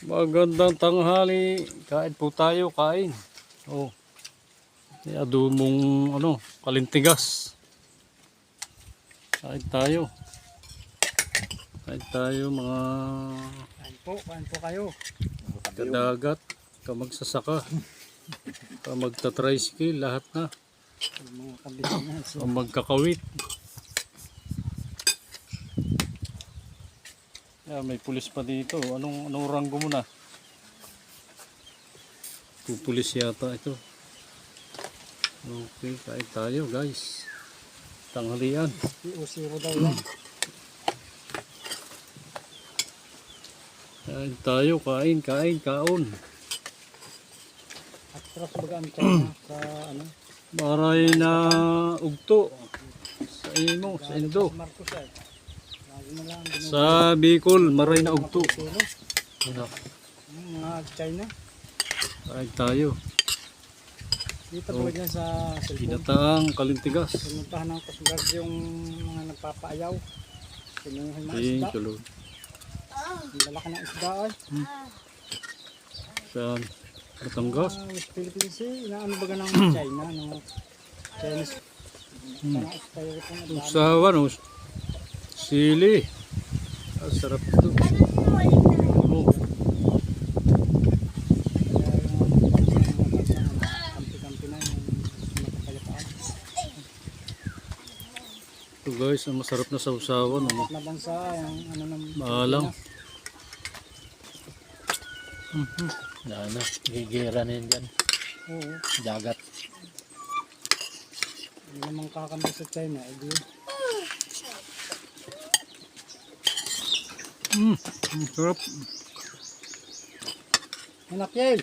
Magandang tanghali. Kain po tayo, kain. Oh, may adumong kalintigas. Kain tayo. Kain tayo mga Kain po kayo. kadagat, kamagsasaka, kamagta-tricycle, lahat na. Mga kabisanan. Magkakawit. May pulis pa dito. Anong ranggo mo na? Pupulis yata ito. Okay, kain tayo guys. Tanghalian. Usiro daw yan. Kain tayo, kain, kaon. At terus bagaan ka na sa Maray na ugto. Sa imo, sa indo. Marcos ay. Lagi na lang. Sa Bicol, maray na ugto. Ano? Mga China. Kain tayo. Dito po dyan sa cellphone. Ginataang kalintigas. Pinuntahan ng Coast Guard yung mga nagpapaayaw. Pinuhin mga Ayun, isda. tulo. Ang lalaki ng isda ay. Sa Batangas. West Philippines eh. Inaano baga ng China. Ng Chinese. Mga styrofoam at dami. Usawa, no? Sili. Sarap ito. Oh, Kampi-kampi na yung mapapayapaan. ito guys, ang masarap na sausawan. Na bansa, yung ng Maalang. Na, gigira na yun dyan. Oo. Dagat. Hindi naman kakampi sa China. Eh, di, Sarap. anak yay!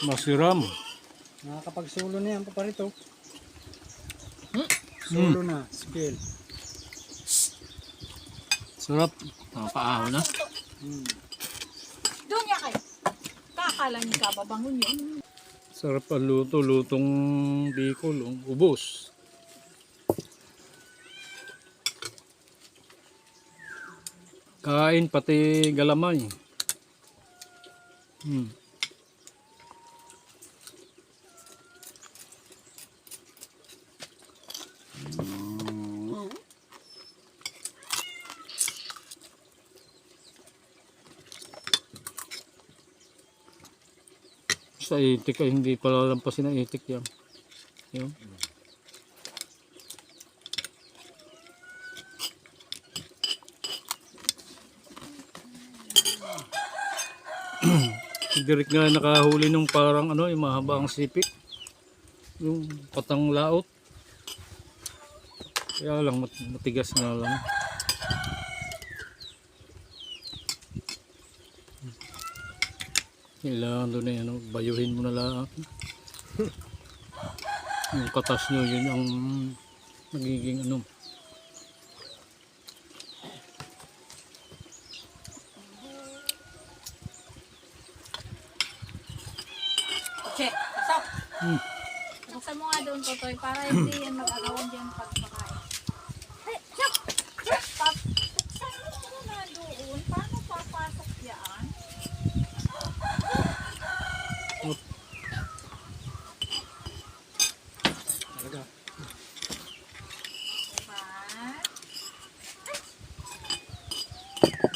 Masiram. Nakakapagsulo na yan pa rito. Sulo na, skill. Sarap. Paaho na. Doon niya kayo. Kakala niyo kababangon yun. Sarap ang luto. Lutong Bicol. Ubos. Kain pati galamay. Sa itik ay hindi pala lampasin ang itik yan. Yun. Si Derek nga nakahuli nung parang yung mahabang sipit. Yung patang laot. Kaya lang matigas na lang. Kailangan doon bayuhin mo na lang. Yung katas nyo, yun ang nagiging Check. Stop. Buksan mo nga doon, Totoy, para hindi yan mag-agawan dyan pagpakain. Hey, check! Check! Buksan mo muna doon. Paano papasok yan? Talaga.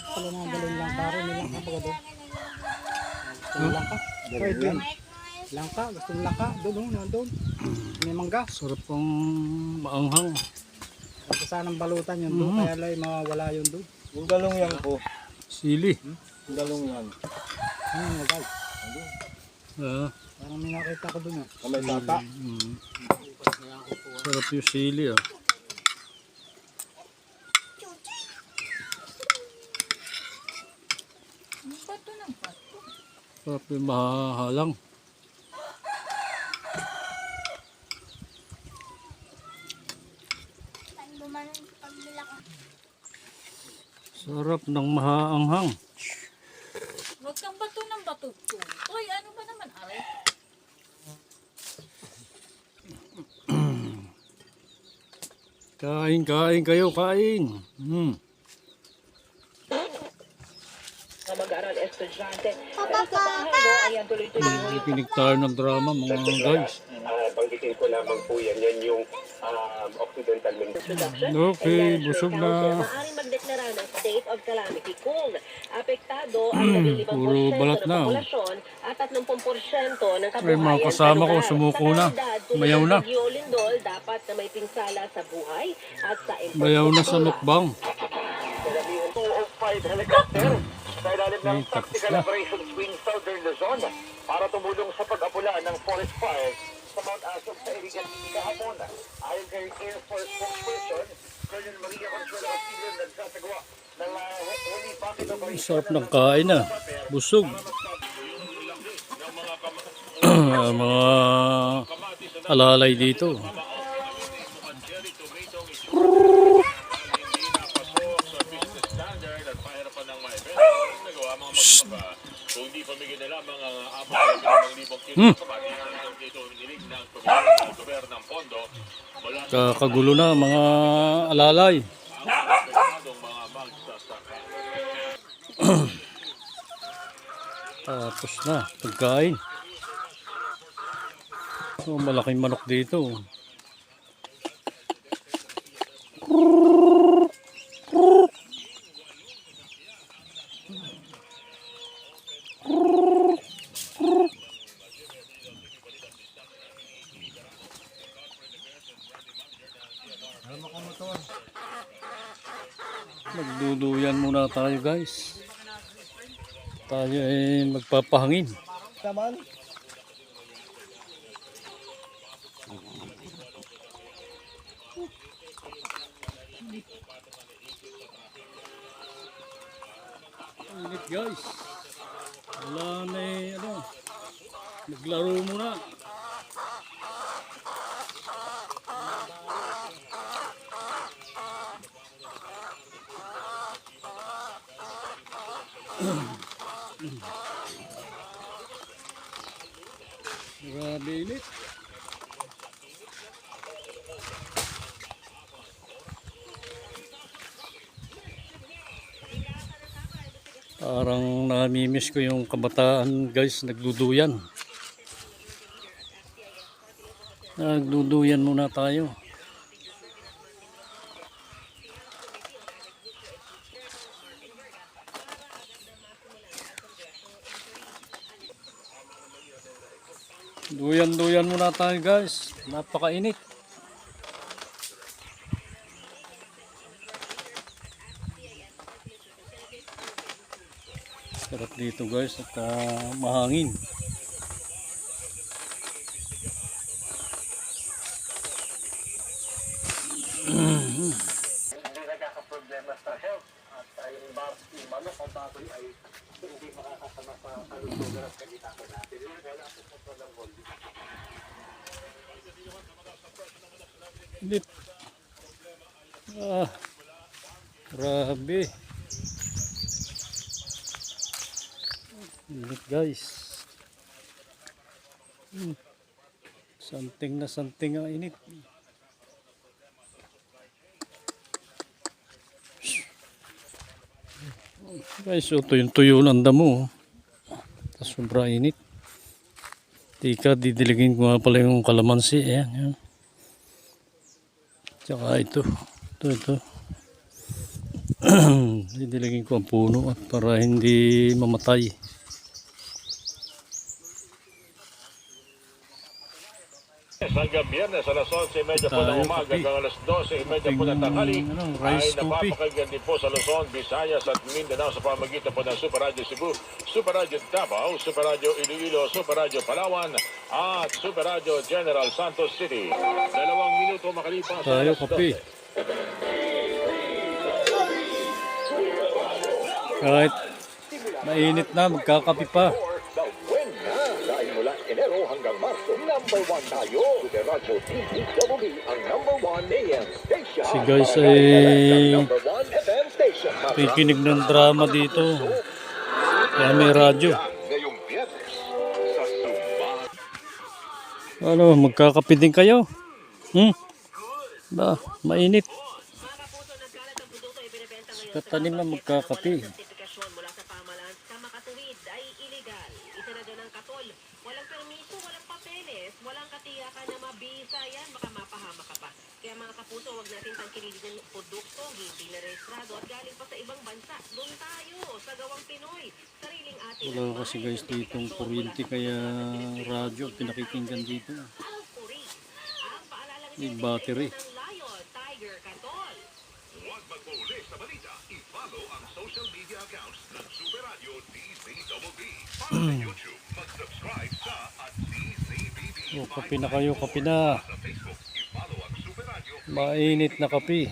Pala na galing lang pare. Nilang ka baga doon. Nilang ka. Kaya doon. Langka. Gusto ng langka. Doon. Nandun. May mangga. sarap ang maanghang. Kasi sanang balutan yun doon. Kaya lang mawala yun doon. Yung galong yan po. Sili. Yung galong yan. Nagay. Ah, Parang may nakita ko doon. Kamay tata. sarap yung sili Ang bato ng bato. Sarap yung mahahalang. Sarap ng mahaanghang. Huwag kang bato ng bato. Uy, ano ba naman, aray? Kain kayo, kain. mga mag-aaral estudyante. Pero sa bahay, no, ayan tuloy-tuloy mo yung Nakikinig tayo ng drama mga guys. Banggitin ko lamang po yan yung Occidental production. Okay, And yan, busog Council, na. maaaring magdeklara ng state of calamity kung apektado ang 15% Puro balat ng na, oh. populasyon at 30% ng Ay, kabuhayan mga kasama sa ko, lugar. sumuko na. Sa realidad, tulad Mayaw ng na. Bagyo Lindol, dapat na may pinsala sa buhay at sa Bayaw na sa infrastruktura. mukbang. 205 helicopter sa ilalim ng Ay, tapos Tactical na. Operations Wing Southern Luzon para tumulong sa pag-apula ng forest fire sa Mount Asog sa Irigan kahapon. Ayon kay Air Force spokesperson, Colonel Maria Consuelo Castillo, nagsasagawa ng heavy pocket operation. Sarap ng kain na. Busog. Mga alalay dito. Kung di pamigyan na lamang ang 4,000 kilo kamatis dito hinilig ng gobyerno ng pondo mula sa Kakagulo na mga alalay. mga magsasaka. Tapos na, pagkain. So, malaking manok dito. Magduduyan muna tayo guys. Tayo ay magpapahangin. Naman. Init guys. Wala na ano. Maglaro muna. Grabe init. Parang namimiss ko yung kabataan guys, nagduduyan. Nagduduyan muna tayo. Duyan-duyan muna tayo guys. Napakainit. Sarap dito guys at mahangin. Hindi nagkakaproblema sa health at yung manok o baboy ay hindi makakasama sa kalusugan at kagitasan natin. Wala po po ng volume. Init. Grabe. Init guys. Something na something ang init. Guys, so tuyo ng damo. Sobra init. Tika, didiligin ko nga pala yung kalamansi. Ayan, yan. Tsaka ito. Ito. Didiligin ko ang puno at para hindi mamatay. Hanggang Biyernes alas 11:30 po ng umaga hanggang alas 12:30 po ng tanghali ay Rice coffee. napapakinggan din po sa Luzon, Visayas at Mindanao sa pamagitan po ng Super Radio Cebu, Super Radio Davao, Super Radio Iloilo, Super Radio Palawan at Super Radio General Santos City. 2 minuto makalipas sa Tayo alas kape. 12. Kahit mainit na, magkakape pa. The win na dahil mula Enero hanggang Marso, number 1 tayo. Super Radio TVWB ang number 1 AM station. Si guys ay Number 1 FM station. kikinig ng drama dito. Kaya may radyo. Ngayong Biyernes sa Summa. Ano, magkakape din kayo? Ba, mainit. Katanim na magkakape. pagmamalas sa makatuwid ay iligal. Isa na doon ang katol. Walang permiso, walang papeles, walang katiyakan na mabisa yan, baka mapahama ka pa. Kaya mga kapuso, huwag natin tangkilin ng produkto, hindi na rehistrado at galing pa sa ibang bansa. Doon tayo, sa gawang Pinoy. Sariling atin. Wala kasi guys ditong kuryente kaya radyo pinakikinggan dito. Ang paalalang May battery. ng Lion, Tiger, Katol. Huwag magpahuli sa balita. I-follow ang social media accounts ng Super Radio DZBB. Para sa YouTube, mag-subscribe sa @DZBB. O, kape na kayo, kape na. Sa Facebook, i-follow ang Super Radio Mainit na kape.